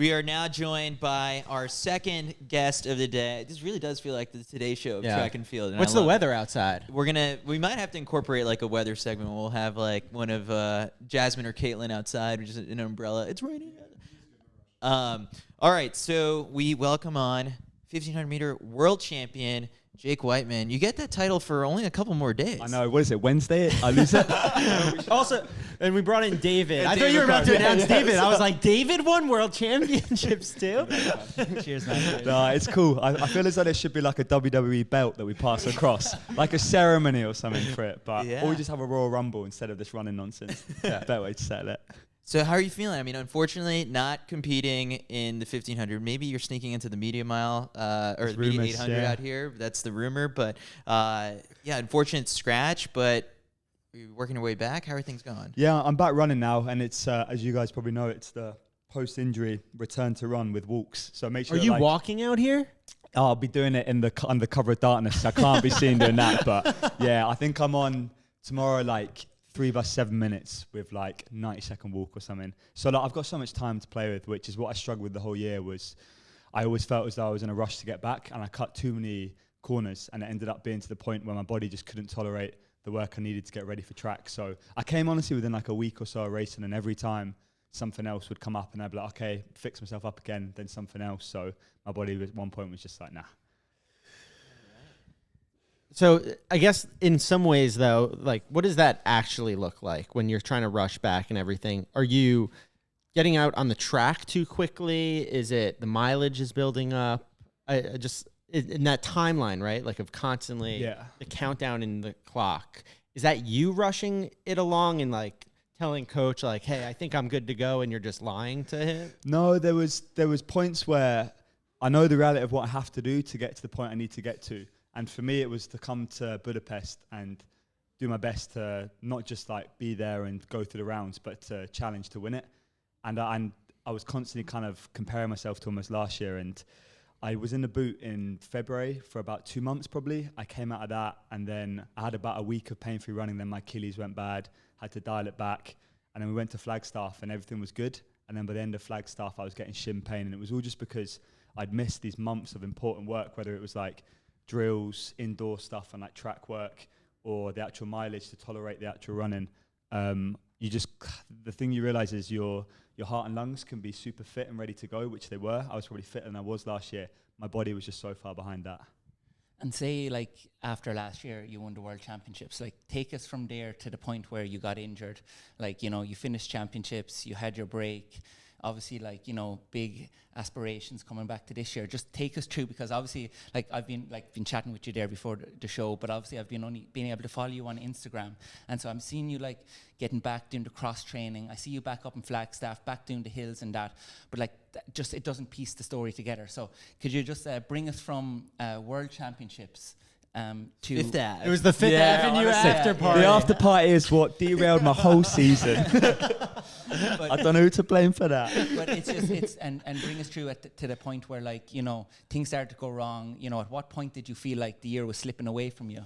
We are now joined by our second guest of the day. This really does feel like the Today Show of track and field. And what's the weather outside? We might have to incorporate like a weather segment. We'll have like one of Jasmine or Caitlin outside, or just an umbrella. It's raining. All right, so we welcome on 1,500 meter world champion Jake Wightman. You get that title for only a couple more days. I know. What is it? Wednesday? I lose it. Also, and we brought in David. I thought you were about to announce David. I was like, David won world championships too? Cheers, man. No, it's cool. I feel as though there should be like a WWE belt that we pass across, like a ceremony or something for it. But or we just have a Royal Rumble instead of this running nonsense. Better way to settle it. So how are you feeling? I mean, unfortunately, not competing in the 1,500. Maybe you're sneaking into the media mile or the media 800 out here. That's the rumor. But, unfortunate scratch. But you're working your way back. How are things going? Yeah, I'm back running now. And it's, as you guys probably know, it's the post-injury return to run with walks. So make sure. Are you walking out here? I'll be doing it under cover of darkness. I can't be seen doing that. But, yeah, I think I'm on tomorrow, 3 by 7 minutes with 90-second walk or something. So I've got so much time to play with, which is what I struggled with the whole year. Was I always felt as though I was in a rush to get back, and I cut too many corners, and it ended up being to the point where my body just couldn't tolerate the work I needed to get ready for track. So I came honestly within a week or so of racing, and every time something else would come up, and I'd be like, okay, fix myself up again, then something else. So my body at one point was just like, nah. So I guess in some ways, though, what does that actually look like when you're trying to rush back and everything? Are you getting out on the track too quickly? Is it the mileage is building up? In that timeline, right? Of constantly the countdown in the clock. Is that you rushing it along and telling coach hey, I think I'm good to go, and you're just lying to him? No, there was points where I know the reality of what I have to do to get to the point I need to get to. And for me, it was to come to Budapest and do my best to not just be there and go through the rounds, but to challenge to win it. And I was constantly kind of comparing myself to almost last year. And I was in the boot in February for about 2 months probably. I came out of that, and then I had about a week of pain-free running. Then my Achilles went bad, had to dial it back. And then we went to Flagstaff, and everything was good. And then by the end of Flagstaff, I was getting shin pain. And it was all just because I'd missed these months of important work, whether it was drills, indoor stuff, and track work, or the actual mileage to tolerate the actual running. The thing you realize is your heart and lungs can be super fit and ready to go, which they were. I was probably fitter than I was last year. My body was just so far behind that. And say after last year you won the world championships, take us from there to the point where you got injured. You finished championships, you had your break. Obviously, big aspirations coming back to this year. Just take us through, because obviously, I've been chatting with you there before the show, but obviously I've been able to follow you on Instagram, and so I'm seeing you getting back doing the cross training. I see you back up in Flagstaff, back doing the hills and that, but it doesn't piece the story together. So could you just bring us from World Championships to Fifth Ave? It was the Fifth Avenue after party. The after party is what derailed my whole season. I don't know who to blame for that. But it's bring us through to the point where things started to go wrong. At what point did you feel like the year was slipping away from you?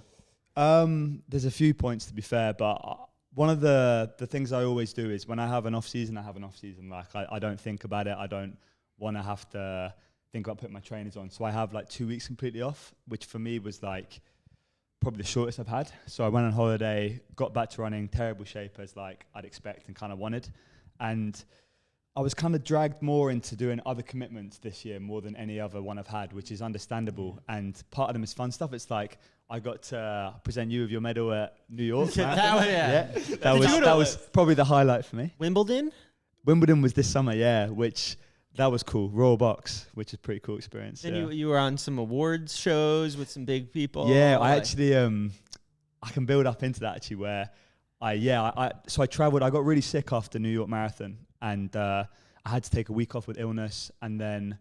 There's a few points, to be fair, but one of the things I always do is when I have an off season, I have an off season. I don't think about it. I don't want to have to think about putting my trainers on. So I have 2 weeks completely off, which for me was probably the shortest I've had. So I went on holiday, got back to running, terrible shape as I'd expect and kind of wanted. And I was kind of dragged more into doing other commitments this year more than any other one I've had, which is understandable. And part of them is fun stuff. It's I got to present you with your medal at New York. That was probably the highlight for me. Wimbledon was this summer, which that was cool. Royal Box, which is a pretty cool experience. Then you were on some awards shows with some big people. Yeah, I actually I can build up into that actually where so I traveled. I got really sick after New York Marathon, and I had to take a week off with illness, and then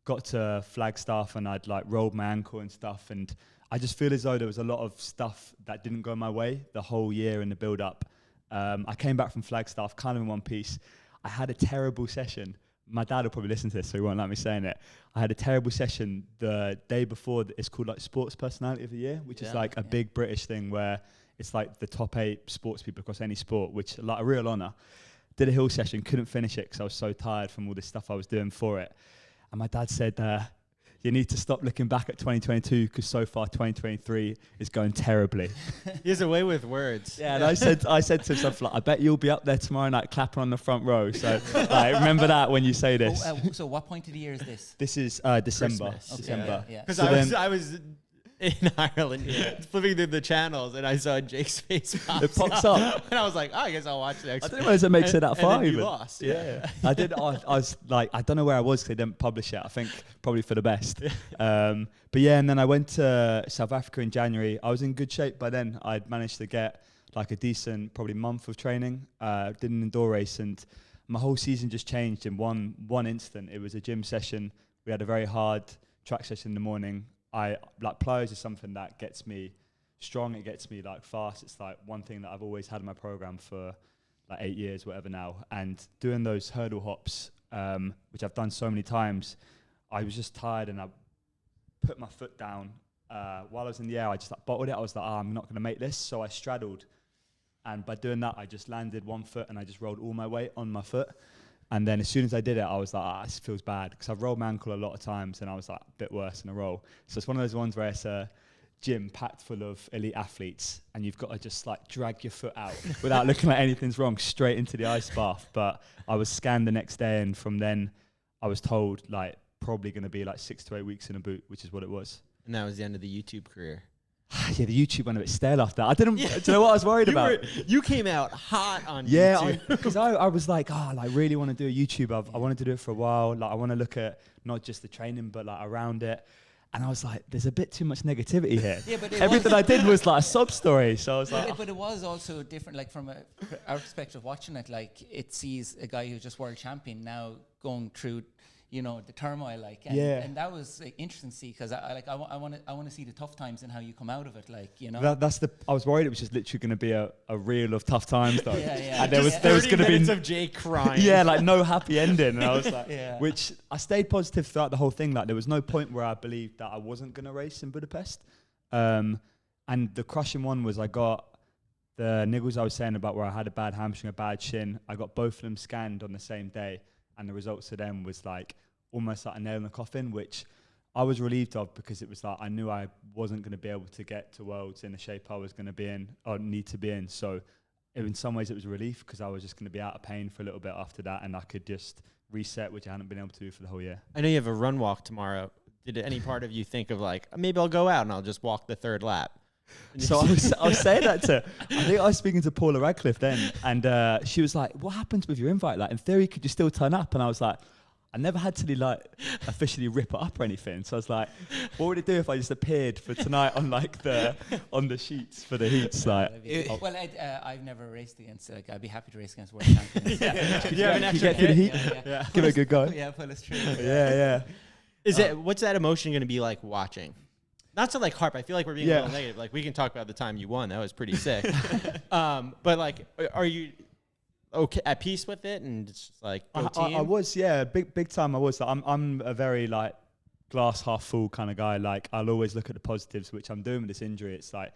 got to Flagstaff, and I'd rolled my ankle and stuff, and I just feel as though there was a lot of stuff that didn't go my way the whole year in the build up. I came back from Flagstaff kind of in one piece. I had a terrible session. My dad will probably listen to this, so he won't like me saying it. I had a terrible session the day before. It's called Sports Personality of the Year, which is a big British thing where it's the top 8 sports people across any sport, which a real honour. did a hill session, couldn't finish it because I was so tired from all this stuff I was doing for it. And my dad said, you need to stop looking back at 2022 because so far 2023 is going terribly. He has a way with words. Yeah, and I said to himself, like, I bet you'll be up there tomorrow night clapping on the front row. So remember that when you say this. So what point of the year is this? This is December. Christmas. December. Yeah. Because So I was in Ireland, flipping through the channels, and I saw Jake's face It pops up. and I was like, oh, I guess I'll watch next. I didn't realize it makes it that far then even. you lost. Yeah. I did. I was like, I don't know where I was because they didn't publish it. I think probably for the best. But yeah, and then I went to South Africa in January. I was in good shape by then. I'd managed to get like a decent, probably month of training. Did an indoor race, and my whole season just changed in one instant. It was a gym session. We had a very hard track session in the morning. Like plyos is something that gets me strong. It gets me like fast. It's like one thing that I've always had in my program for like 8 years, whatever now. And doing those hurdle hops, which I've done so many times, I was just tired and I put my foot down. While I was in the air, I just like bottled it. I was like, I'm not going to make this. So I straddled. And by doing that, I just landed one foot and I just rolled all my weight on my foot. And then as soon as I did it, I was like, this feels bad. Because I've rolled my ankle a lot of times and I was like a bit worse in a roll. So it's one of those ones where it's a gym packed full of elite athletes and you've got to just like drag your foot out without looking like anything's wrong straight into the ice bath. But I was scanned the next day and from then I was told like probably going to be like 6 to 8 weeks in a boot, which is what it was. And that was the end of the YouTube career. Yeah, the YouTube went a bit stale after that. I didn't, do you know what I was worried about? You came out hot on YouTube. Yeah, because I was like, I really want to do a YouTube. I wanted to do it for a while. Like, I want to look at not just the training, but like around it. And I was like, there's a bit too much negativity here. Yeah, but everything I did was like a sob story. So I was like, but it was also different. Like from our perspective, watching it, like it sees a guy who's just world champion now going through, the turmoil, like, and that was interesting to see because I want to see the tough times and how you come out of it, like, I was worried it was just literally going to be a reel of tough times though. Yeah. And there was going to be of Jake crying. Yeah, like no happy ending. And I was like, which I stayed positive throughout the whole thing. Like there was no point where I believed that I wasn't going to race in Budapest. And the crushing one was I got the niggles I was saying about where I had a bad hamstring, a bad shin. I got both of them scanned on the same day. And the results of them was like almost like a nail in the coffin, which I was relieved of because it was like I knew I wasn't going to be able to get to Worlds in the shape I was going to be in or need to be in. So in some ways it was a relief because I was just going to be out of pain for a little bit after that and I could just reset, which I hadn't been able to do for the whole year. I know you have a run walk tomorrow. Did any part of you think of like, maybe I'll go out and I'll just walk the third lap? So I was saying that I think I was speaking to Paula Radcliffe then, and she was like, what happens with your invite? Like, in theory, could you still turn up? And I was like, I never had to like officially rip it up or anything. So I was like, what would it do if I just appeared for tonight on like on the sheets for the heats? Like, well, I've never raced against. Like, I'd be happy to race against world champions. Could you have an extra kit? Yeah. Give it a good go. Yeah, pull us through. Yeah. What's that emotion going to be like watching? Not to like harp. I feel like we're being a little negative. Like we can talk about the time you won. That was pretty sick. But like, are you okay at peace with it? And it's just like I was, big time. I was. I'm a very like glass half full kind of guy. Like I'll always look at the positives, which I'm doing with this injury. It's like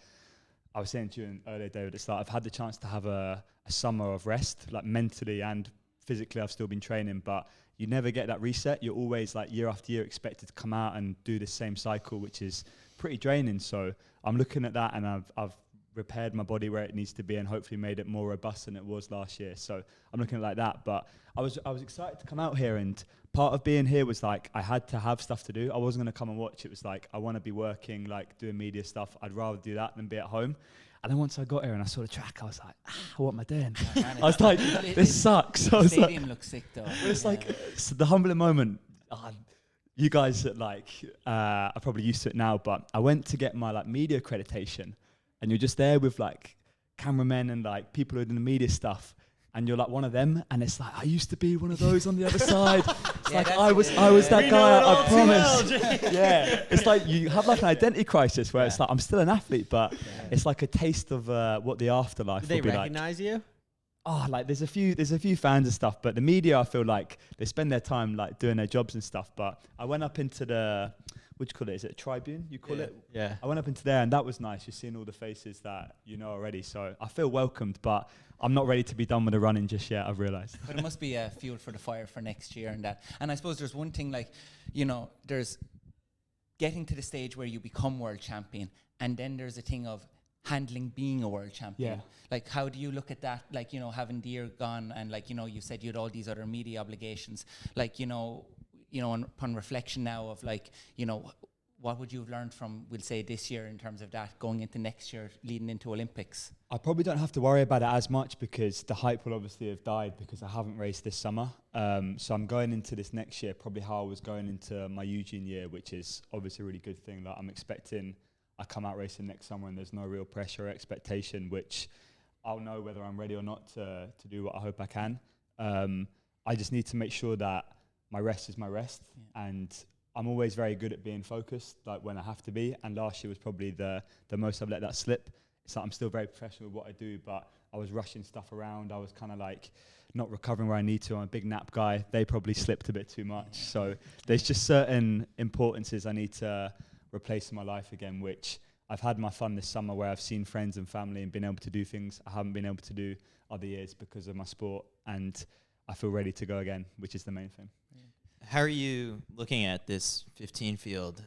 I was saying to you earlier, David. It's like I've had the chance to have a summer of rest, like mentally and physically. I've still been training, but you never get that reset. You're always like year after year expected to come out and do the same cycle, which is pretty draining. So I'm looking at that and I've repaired my body where it needs to be and hopefully made it more robust than it was last year. So I'm looking at it like that. But I was excited to come out here, and part of being here was like I had to have stuff to do. I wasn't going to come and watch. It was like I want to be working, like doing media stuff. I'd rather do that than be at home. And then once I got here and I saw the track, I was like, what am I doing? I was like, this sucks. The stadium looks sick though. It's like it's the humbling moment. You guys are probably used to it now, but I went to get my like media accreditation, and you're just there with like cameramen and like people who are doing the media stuff, and you're like one of them, and it's like I used to be one of those on the other side. It's like I was that guy. I promise. Yeah, it's like you have like an identity crisis where it's like I'm still an athlete, but it's like a taste of what the afterlife will be like. Do they recognize you? Oh, like there's a few fans and stuff, but the media, I feel like they spend their time like doing their jobs and stuff. But I went up into what do you call it? Is it a tribune? You call it? Yeah. I went up into there, and that was nice. You're seeing all the faces that you know already. So I feel welcomed, but I'm not ready to be done with the running just yet, I've realised. But it must be a fuel for the fire for next year and that. And I suppose there's one thing, like, there's getting to the stage where you become world champion, and then there's a thing of handling being a world champion. Yeah. Like, how do you look at that? Like, having the year gone, and like, you said you had all these other media obligations. Like, upon reflection now of like, what would you have learned from, we'll say, this year in terms of that going into next year, leading into Olympics? I probably don't have to worry about it as much because the hype will obviously have died because I haven't raced this summer. So I'm going into this next year probably how I was going into my Eugene year, which is obviously a really good thing. Like, I'm expecting I come out racing next summer and there's no real pressure or expectation, which I'll know whether I'm ready or not to do what I hope I can. I just need to make sure that my rest is my rest, and I'm always very good at being focused, like when I have to be. And last year was probably the most I've let that slip. It's like I'm still very professional with what I do, but I was rushing stuff around. I was kind of like not recovering where I need to. I'm a big nap guy. They probably slipped a bit too much. So there's just certain importances I need to replace in my life again, which I've had my fun this summer where I've seen friends and family and been able to do things I haven't been able to do other years because of my sport. And I feel ready to go again, which is the main thing. How are you looking at this 15 field?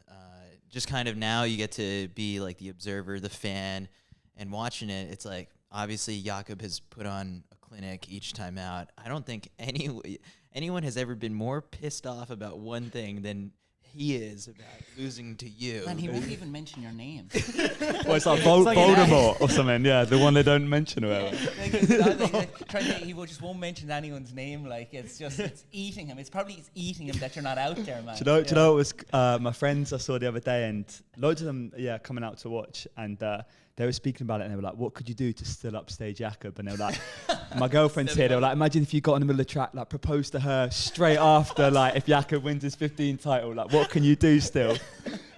Just kind of now you get to be like the observer, the fan, and watching it. It's like, obviously Jakob has put on a clinic each time out. I don't think anyone has ever been more pissed off about one thing than he is about losing to you. Man, he won't even mention your name. Well, it's like Voldemort or something. Yeah, the one they don't mention or whatever. He just won't mention anyone's name. Like, it's eating him. It's probably eating him that you're not out there, man. Do you know, it was my friends I saw the other day, and loads of them, coming out to watch, and they were speaking about it, and they were like, what could you do to still upstage Jakob? And they were like, my girlfriend's here, they were like, imagine if you got in the middle of the track, like propose to her straight after, like if Jakob wins his 15 title, like what can you do still?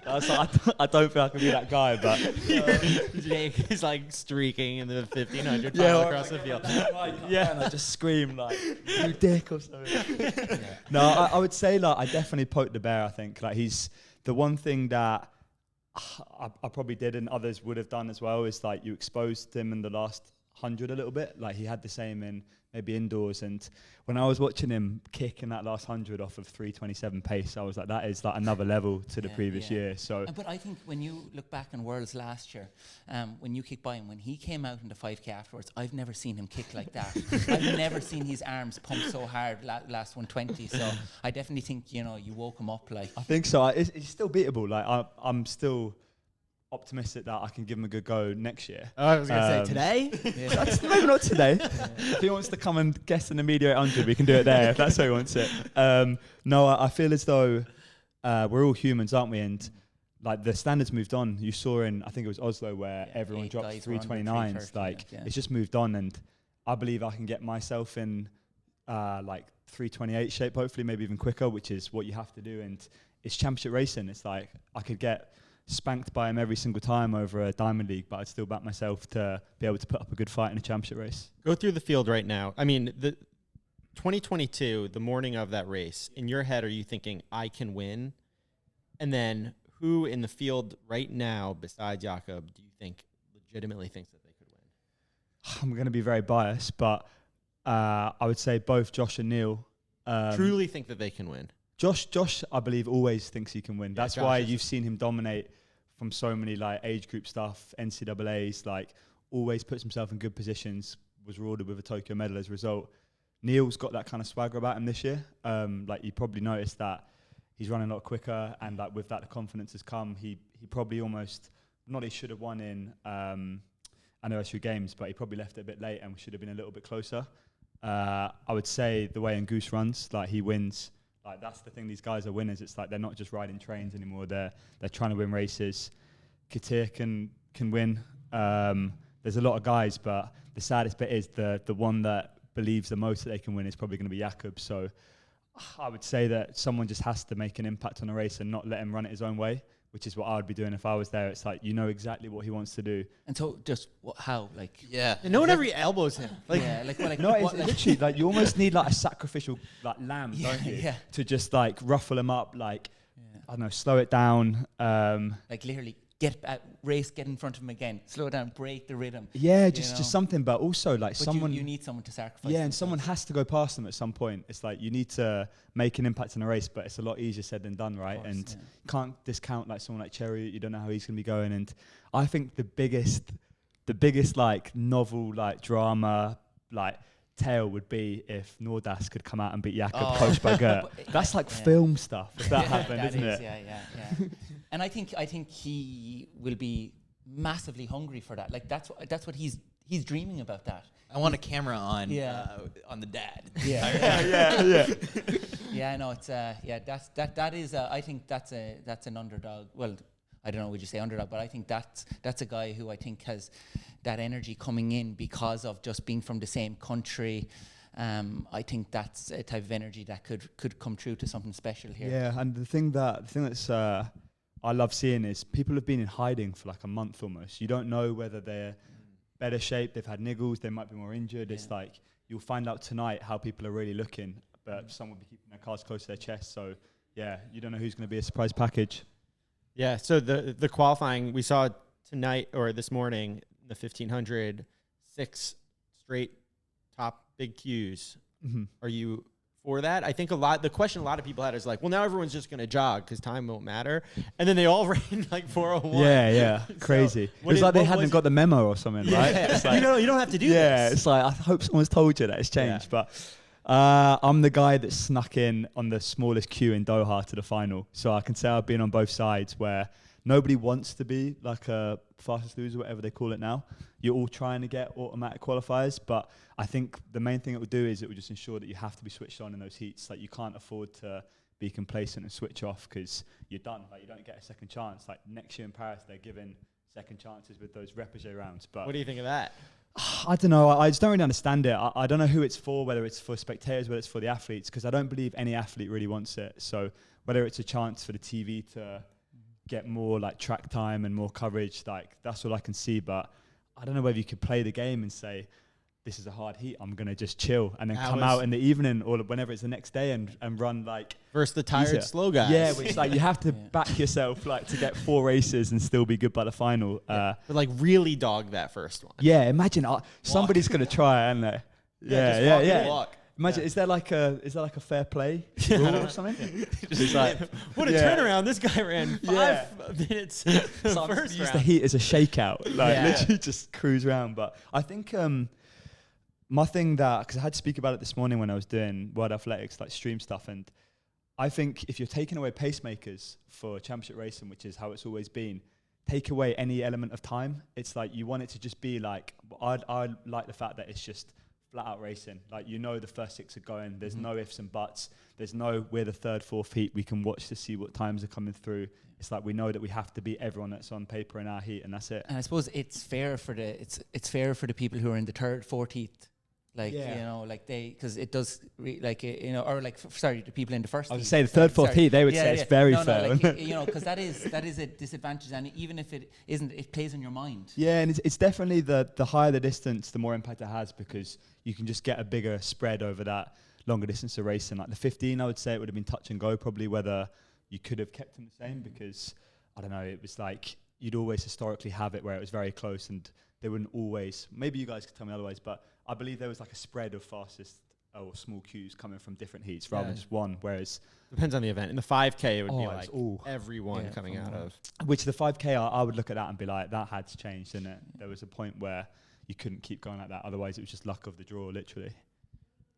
I was like, I don't think I can be that guy, but Jake is like streaking in the 1500 mile across the field. And I just scream like, you dick or something. No, I would say like I definitely poked the bear. I think like he's the one thing that I probably did and others would have done as well is like you exposed him in the last 100 a little bit. Like he had the same in maybe indoors, and when I was watching him kick in that last 100 off of 3:27 pace, I was like, that is like another level to the previous year. So but I think when you look back on Worlds last year, when you kicked by him, when he came out in the 5K afterwards, I've never seen him kick like that. I've never seen his arms pump so hard last 120. So I definitely think you woke him up. Like I think so. It's still beatable. Like I'm still optimistic that I can give him a good go next year. Oh, I was going to say today? Maybe not today. If he wants to come and guest in the Media 800, we can do it there if that's how he wants it. No, I feel as though we're all humans, aren't we? And like the standards moved on. You saw in, I think it was Oslo, where everyone dropped 329s. Like it's just moved on, and I believe I can get myself in like 328 shape, hopefully maybe even quicker, which is what you have to do. And it's championship racing. It's like I could get spanked by him every single time over a Diamond League, but I'd still back myself to be able to put up a good fight in a championship race. Go through the field right now. I mean, the 2022, the morning of that race, in your head, are you thinking, I can win? And then who in the field right now, besides Jakob, do you think legitimately thinks that they could win? I'm going to be very biased, but I would say both Josh and Neil. Truly think that they can win? Josh, I believe, always thinks he can win. Yeah, That's why you've seen him dominate from so many like age group stuff, NCAAs, like always puts himself in good positions, was rewarded with a Tokyo medal as a result. Neil's got that kind of swagger about him this year. Like you probably noticed that he's running a lot quicker, and like with that the confidence has come. He probably almost, not he should have won in anniversary games, but he probably left it a bit late and should have been a little bit closer. I would say the way Goose runs, like he wins. Like that's the thing, these guys are winners. It's like they're not just riding trains anymore. They're trying to win races. Katir can win. There's a lot of guys, but the saddest bit is the one that believes the most that they can win is probably going to be Jakob. So I would say that someone just has to make an impact on a race and not let him run it his own way, which is what I would be doing if I was there. It's like, you know exactly what he wants to do. And so just how, like... Yeah. And no one ever elbows him. Like, no, it's literally, like, you almost need, like, a sacrificial, like, lamb, don't you? Yeah. To just, like, ruffle him up, like, I don't know, slow it down. Like literally get in front of him again, slow down, break the rhythm. Yeah, just something, but also like But someone. you need someone to sacrifice. Yeah, and themselves. someone has to go past them at some point. It's like you need to make an impact in a race, but it's a lot easier said than done, right? Course, And can't discount like someone like Cherry. You don't know how he's going to be going. And I think the biggest like novel like drama like tale would be if Nordas could come out and beat Jakob, coached by Gert. That's like film stuff. If that happened, that isn't is, it? Yeah. And I think he will be massively hungry for that. Like that's what he's dreaming about. That. I want a camera on on the dad. Yeah. Yeah, no, it's that is I think that's an underdog. Well, I don't know, would you say underdog, but I think that's a guy who I think has that energy coming in because of just being from the same country. I think that's a type of energy that could come true to something special here. Yeah, and the thing that's I love seeing is people have been in hiding for like a month almost. You don't know whether they're better shape, they've had niggles, they might be more injured. It's like you'll find out tonight how people are really looking, but some will be keeping their cards close to their chest. So yeah, you don't know who's going to be a surprise package. Yeah, so the qualifying we saw tonight or this morning, the 1500, 6 straight top big Qs. Mm-hmm. Are you for that? I think the question a lot of people had is like, well, now everyone's just going to jog because time won't matter. And then they all ran like 4:01. Yeah, crazy. So it's like they hadn't got the memo or something, right? It's like, you don't have to do this. Yeah, it's like I hope someone's told you that it's changed. But I'm the guy that snuck in on the smallest queue in Doha to the final. So I can say I've been on both sides where nobody wants to be like a fastest loser, whatever they call it now. You're all trying to get automatic qualifiers. But I think the main thing it would do is it would just ensure that you have to be switched on in those heats. Like you can't afford to be complacent and switch off because you're done. Like you don't get a second chance. Like next year in Paris, they're giving second chances with those repechage rounds. But what do you think of that? I don't know. I just don't really understand it. I don't know who it's for, whether it's for spectators, whether it's for the athletes, because I don't believe any athlete really wants it. So whether it's a chance for the TV to get more like track time and more coverage, like that's all I can see. But I don't know whether you could play the game and say, this is a hard heat, I'm going to just chill and then come out in the evening or whenever it's the next day and run like... Versus the tired, slow guys. Yeah, which like you have to back yourself like to get 4 races and still be good by the final. But like really dog that first one. Yeah, imagine somebody's going to try, aren't they? Yeah. Walk. Imagine, is there like a fair play rule or something? Just like, what a turnaround! This guy ran 5 minutes. So first use round. the heat as a shakeout, like literally just cruise around. But I think my thing because I had to speak about it this morning when I was doing World Athletics, like stream stuff, and I think if you're taking away pacemakers for championship racing, which is how it's always been, take away any element of time. It's like you want it to just be like I like the fact that it's just flat out racing. Like the first 6 are going. There's no ifs and buts. There's no we're the 3rd, 4th heat. We can watch to see what times are coming through. It's like we know that we have to beat everyone that's on paper in our heat, and that's it. And I suppose it's fair for the people who are in the 3rd, 4th heat. Like, like because it does, the people in the first heat. I would say the 3rd, 4th heat, they would say it's very fair. Because that is a disadvantage, and even if it isn't, it plays on your mind. Yeah, and it's definitely the higher the distance, the more impact it has, because you can just get a bigger spread over that longer distance of racing. Like the 15, I would say it would have been touch and go, probably whether you could have kept them the same, because, I don't know, it was like you'd always historically have it where it was very close, and they wouldn't always, maybe you guys could tell me otherwise, but I believe there was like a spread of fastest or small queues coming from different heats rather than just one, whereas... Depends on the event. In the 5K, it would be like everyone coming out of... Which the 5K, I would look at that and be like, that had changed, didn't it? There was a point where you couldn't keep going like that, otherwise it was just luck of the draw, literally.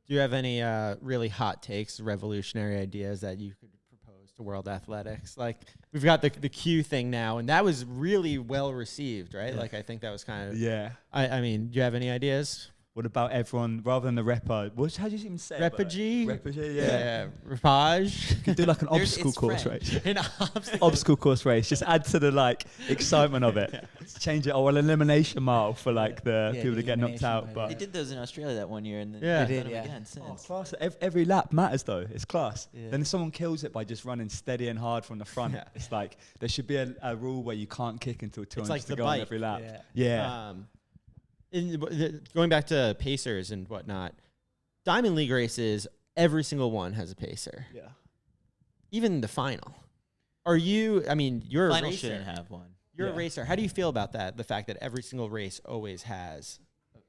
Do you have any really hot takes, revolutionary ideas that you could propose to World Athletics? Like, we've got the Q thing now, and that was really well received, right? Yeah. Like, I think that was kind of... Yeah. I mean, do you have any ideas? What about everyone, rather than the repa, how do you even say Repechage? Repechage, yeah. Repage. You could do like an obstacle course race. An Obstacle course race. Just add to the like excitement of it. Change it. Or an elimination mile for like the people that get knocked out. But They did those in Australia that one year, and then Yeah. they've They done did, them yeah. again since. class. Every lap matters though. It's class. Yeah. Then if someone kills it by just running steady and hard from the front, it's like there should be a rule where you can't kick until 200 like to the go on bike. every lap. Yeah. Going back to pacers and whatnot, Diamond League races, every single one has a pacer. Yeah. Even the final. Are you? I mean, you're a Final racer. shouldn't have one. You're a racer. How do you feel about that? The fact that every single race always has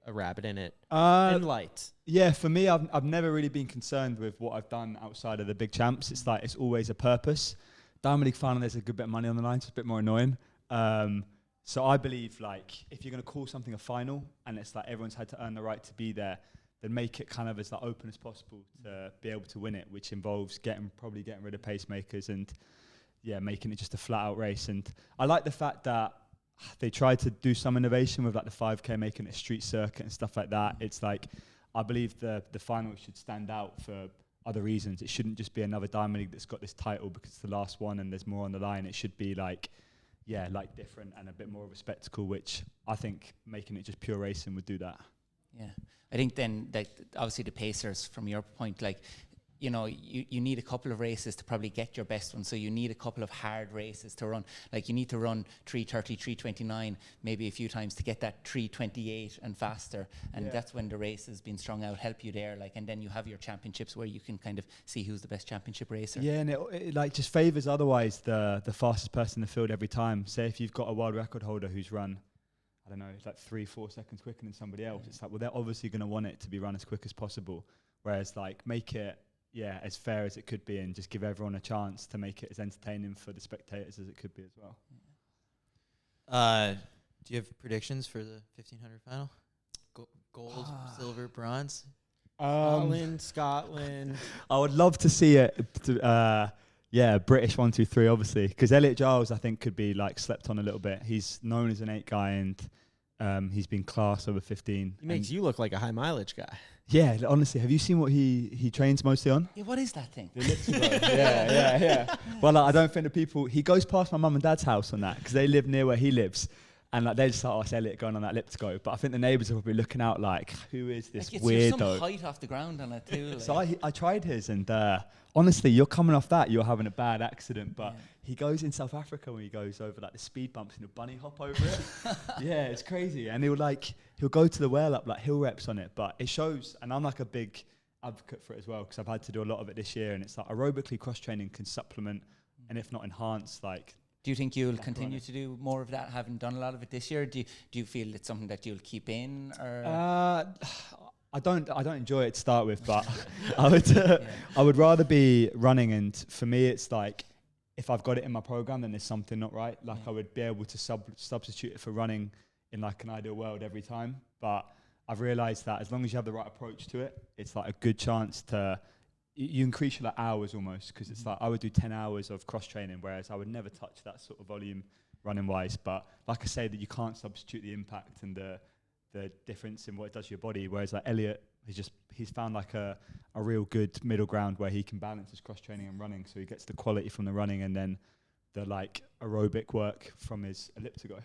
a rabbit in it and lights. Yeah, for me, I've never really been concerned with what I've done outside of the big champs. It's like it's always a purpose. Diamond League final, there's a good bit of money on the line, so it's a bit more annoying. So I believe like if you're going to call something a final and it's like everyone's had to earn the right to be there, then make it kind of as like open as possible to be able to win it, which involves probably getting rid of pacemakers and making it just a flat out race. And I like the fact that they tried to do some innovation with like the 5K, making it a street circuit and stuff like that. It's like I believe the final should stand out for other reasons. It shouldn't just be another Diamond League that's got this title because it's the last one and there's more on the line. It should be like different and a bit more of a spectacle, which I think making it just pure racing would do that. Yeah, I think then that obviously the pacers, from your point, like, you know, you need a couple of races to probably get your best one. So you need a couple of hard races to run. Like you need to run 3:30, 3:29, maybe a few times to get that 3:28 and faster. And that's when the race has been strung out, help you there. Like, and then you have your championships where you can kind of see who's the best championship racer. Yeah, and it like just favours otherwise the fastest person in the field every time. Say if you've got a world record holder who's run, I don't know, it's like 3-4 seconds quicker than somebody else. It's like, well, they're obviously going to want it to be run as quick as possible. Whereas like make it as fair as it could be and just give everyone a chance to make it as entertaining for the spectators as it could be as well. Do you have predictions for the 1500 final? Gold, silver, bronze? Scotland. I would love to see it. British 1, 2, 3, obviously, because Elliot Giles, I think, could be like slept on a little bit. He's known as an 8 guy, and he's been class over 15. He makes you look like a high mileage guy. Yeah, honestly, have you seen what he trains mostly on? Yeah, what is that thing? The elliptical. yeah. Well, like, I don't think the people. He goes past my mum and dad's house on that because they live near where he lives. And like they just thought, it's Elliot going on that elliptical. But I think the neighbours are probably looking out like, who is this like weirdo? Some height off the ground on it too. Like. So I tried his, and honestly, you're coming off that, you're having a bad accident. But he goes in South Africa when he goes over like the speed bumps and he'll bunny hop over it. Yeah, it's crazy. And he'll go to the whale up like hill reps on it. But it shows, and I'm like a big advocate for it as well because I've had to do a lot of it this year. And it's like aerobically cross training can supplement, and if not enhance, like. Do you think you'll continue to do more of that, having done a lot of it this year? Do you feel it's something that you'll keep in? Or I don't enjoy it to start with, but I would rather be running. And for me, it's like if I've got it in my program, then there's something not right. Like I would be able to substitute it for running in like an ideal world every time. But I've realised that as long as you have the right approach to it, it's like a good chance to. You increase your like hours almost because it's like I would do 10 hours of cross training, whereas I would never touch that sort of volume running wise. But like I say, that you can't substitute the impact and the difference in what it does to your body. Whereas like Elliot, he's found like a real good middle ground where he can balance his cross training and running, so he gets the quality from the running and then the like aerobic work from his elliptical.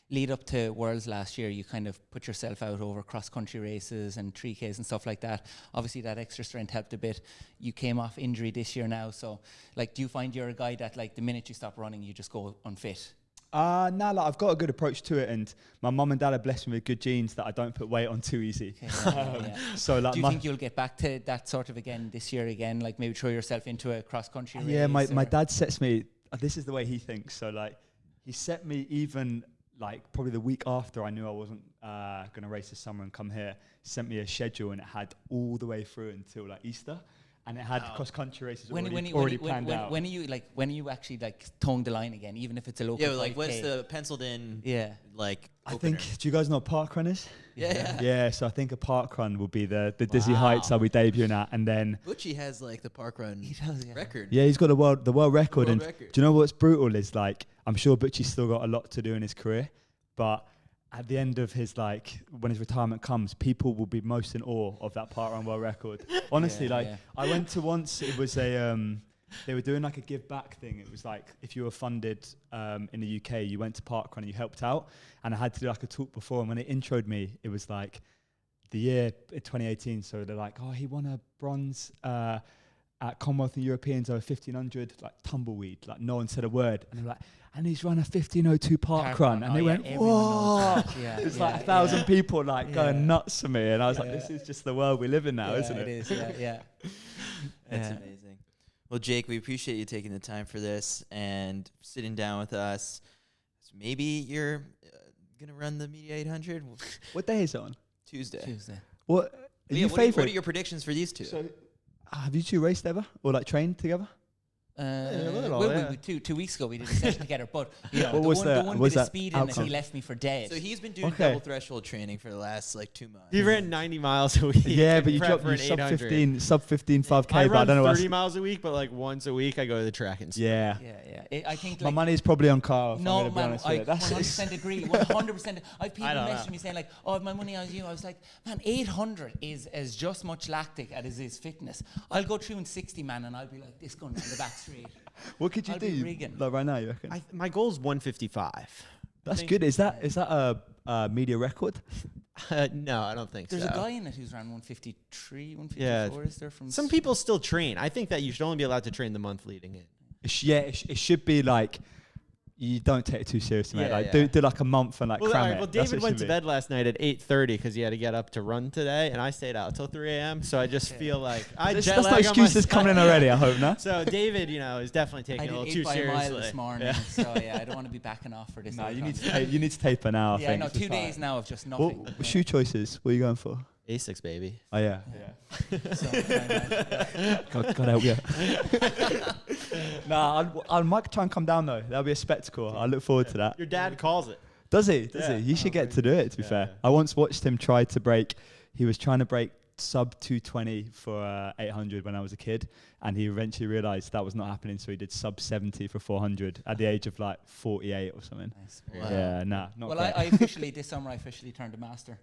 Lead up to Worlds last year, you kind of put yourself out over cross-country races and 3Ks and stuff like that. Obviously, that extra strength helped a bit. You came off injury this year now, so like, do you find you're a guy that like the minute you stop running, you just go unfit? Like I've got a good approach to it, and my mum and dad are blessed me with good genes that I don't put weight on too easy. Okay, So like, do you think you'll get back to that sort of again this year again? Like maybe throw yourself into a cross-country race? Yeah, my dad sets me. This is the way he thinks. So like, he set me even. Like probably the week after I knew I wasn't going to race this summer and come here, sent me a schedule and it had all the way through until like Easter, and it had cross-country races already planned out. When are you actually like towing the line again, even if it's a local? Yeah, like what's the penciled in? Yeah, like I think. Do you guys know what park run is? Yeah. Yeah. So I think a park run will be the Dizzy Heights I'll be debuting at, and then Butchie has like the park run record. Yeah, he's got the world record. World and record. Do you know what's brutal is like I'm sure Butchie's still got a lot to do in his career, but at the end of his like when his retirement comes, people will be most in awe of that park run world record. Honestly, I went to once. It was a they were doing like a give back thing. It was like if you were funded in the UK, you went to park run and you helped out. And I had to do like a talk before. And when they introed me, it was like the year 2018. So they're like, oh, he won a bronze at Commonwealth and Europeans over 1500, like tumbleweed. Like no one said a word. And they're like, and he's run a 1502 park run. And they went, whoa. It's like 1,000 people like going nuts for me. And I was like, this is just the world we live in now, isn't it? It is, yeah. That's amazing. Well, Jake, we appreciate you taking the time for this and sitting down with us. So maybe you're going to run the Media 800 What day is it on? Tuesday. What are you What favorite? are your predictions for these two? So, have you two raced ever or like trained together? a little, Well, 2 weeks ago we did a session together, but you know, What was the that- one was bit of that speed in it, outcome? he left me for dead. So he's been doing Okay. double threshold training for the last like 2 months. He ran 90 miles a week. Yeah, to but you prep dropped for you an sub 800. 15 5K, I but I run don't know what. 30 miles a week, but like once a week I go to the track and stuff. Yeah. I think My like, money's probably on Carl. If I'm no, gonna be man, honest I with you. That's 100% agree. 100%. I've people I don't messaging know. me saying like, "Oh, my money on you." I was like, "Man, 800 is as just much lactic as is fitness. I'll go through in 60, man, and I'll be like this gun down the back straight." What could you I'll be do? rigging. Like right now, you reckon? My goal's 155. That's good. Is that a media record? No, I don't think There's so. a guy in it who's ran 153, 154. Yeah. Is there from Some people still train. I think that you should only be allowed to train the month leading in. It should be like you don't take it too seriously, mate. Yeah, Like yeah. do like a month and like Well, cram all right, it. well, That's David what it went to should be. bed last night at 8:30 because he had to get up to run today, and I stayed out till 3 a.m. So I just feel like I That's jet no lag on excuses myself. coming in already. I hope not. So David, is definitely I taking it a did little 8 too by a mile seriously. this morning, Yeah. so yeah, I don't want to be backing off for this. No, whole you need to concept. you need to taper now. I Yeah, think. no, It's 2 fine. days now of just What nothing. shoe choices? What are you going for? Asics, baby. Oh yeah. So, God help you. Nah, I might try and come down though. That'll be a spectacle. I look forward to that. Your dad calls it. Does he? Does Yeah. he? You should get to do it. To be Yeah, fair, yeah. I once watched him try to break. He was trying to break sub 220 for 800 when I was a kid, and he eventually realised that was not happening. So he did sub 70 for 400 at the age of like 48 or something. nice. Wow. Yeah, nah, not Well, great. I officially this summer I officially turned a master.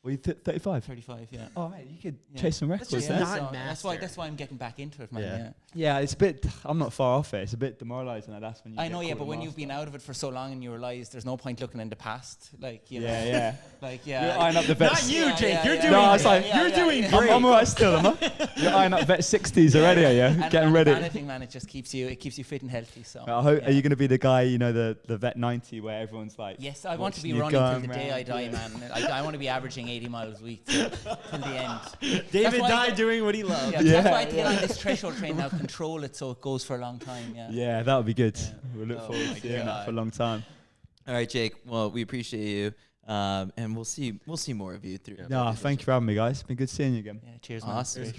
Were you 35? 35, yeah. Oh mate, you could Yeah. chase some records. just there. not so master. that's why I'm getting back into it, man. Yeah. Yeah. Yeah, it's a bit. I'm not far off it. It's a bit demoralising. Like, that's when you. I get know, yeah, called but a when you've master. been out of it for so long and you realise there's no point looking in the past, like you know, Yeah. like You're yeah. eyeing up the vets. Not you, Yeah, Jake. yeah, You're yeah. doing. No, it's like, you're doing yeah. great. I'm alright still, am I? You're eyeing up vet 60s already, are you? And Getting ready. If anything, man, it just keeps you fit and healthy. So. I hope, yeah. Are you going to be the guy, the vet 90 where everyone's like, Yes, I want to be watching you running till going the day I round, die, yeah. man. I want to be averaging 80 miles a week till the end. David why I died get- doing what he loved. Yeah, Yeah. that's why I get on this threshold train now. Control it so it goes for a long time. Yeah. Yeah, that would be good. Yeah. We'll look Oh forward my to seeing that God. for a long time. All right, Jake. Well, we appreciate you, and we'll see more of you through. No, thank you for having me, guys. It's been good seeing you again. Yeah. Cheers, man. Awesome. Great.